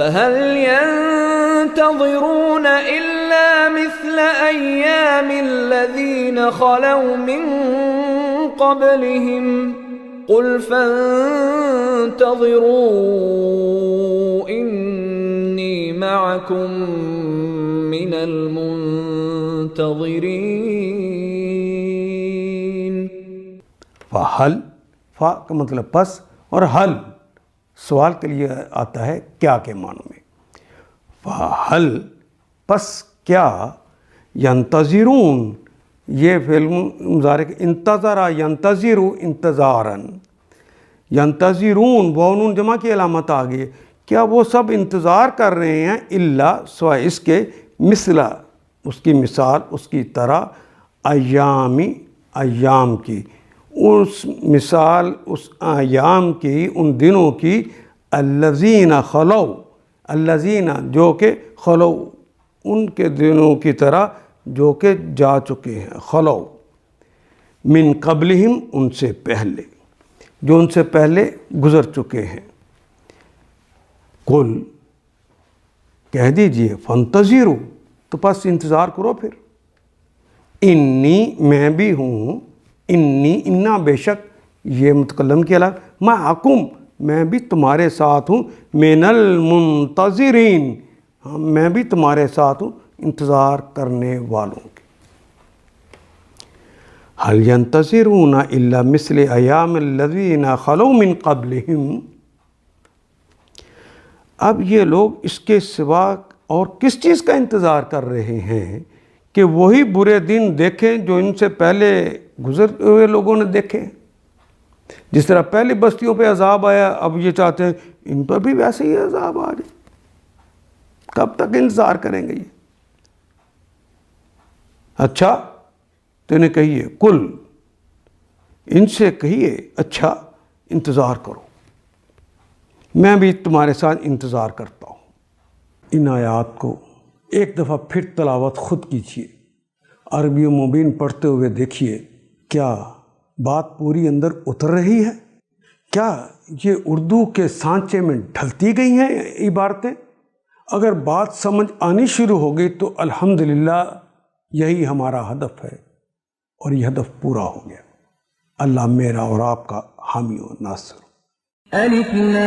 فهل ينتظرون إلا مثل أيام الذين خلوا من قبلهم قل فانتظروا إني معكم من المنتظرين. فحل، فا کا مطلب پس، اور حل سوال کے لیے آتا ہے کیا کے معنوں میں. فحل پس کیا، ینتظرون یہ فعل مضارع انتظر ینتظر انتظاراً، ینتظرون واو نون جمع کی علامت آ گئی، کیا وہ سب انتظار کر رہے ہیں الا سوائے اس کے، مثلا اس کی مثال، اس کی طرح، ایام کی، اس مثال اس ایام کی، ان دنوں کی، الذین خلو، الذین جو کہ خلو ان کے دنوں کی طرح جو کہ جا چکے ہیں، خلو، من قبلہم ان سے پہلے، جو ان سے پہلے گزر چکے ہیں. قل کہہ دیجئے، فانتظروا تو پس انتظار کرو پھر، انی میں بھی ہوں، انی انا بے شک یہ متکلم کی علامت، معکم میں بھی تمہارے ساتھ ہوں، من المنتظرین میں بھی تمہارے ساتھ ہوں انتظار کرنے والوں کے. هل ينتظرون الا مثل ایام الذین خلوا من قبلہم. اب یہ لوگ اس کے سوا اور کس چیز کا انتظار کر رہے ہیں کہ وہی برے دن دیکھیں جو ان سے پہلے گزر ہوئے لوگوں نے دیکھے. جس طرح پہلی بستیوں پہ عذاب آیا، اب یہ چاہتے ہیں ان پر بھی ویسے ہی عذاب آ جائے. کب تک انتظار کریں گے یہ؟ اچھا تو انہیں کہیے، کل ان سے کہیے، اچھا انتظار کرو، میں بھی تمہارے ساتھ انتظار کرتا ہوں. ان آیات کو ایک دفعہ پھر تلاوت خود کیجیے، عربی و مبین پڑھتے ہوئے دیکھیے کیا بات پوری اندر اتر رہی ہے، کیا یہ اردو کے سانچے میں ڈھلتی گئی ہیں عبارتیں. اگر بات سمجھ آنی شروع ہو گئی تو الحمدللہ یہی ہمارا ہدف ہے، اور یہ ہدف پورا ہو گیا. اللہ میرا اور آپ کا حامی و ناصر. الف لام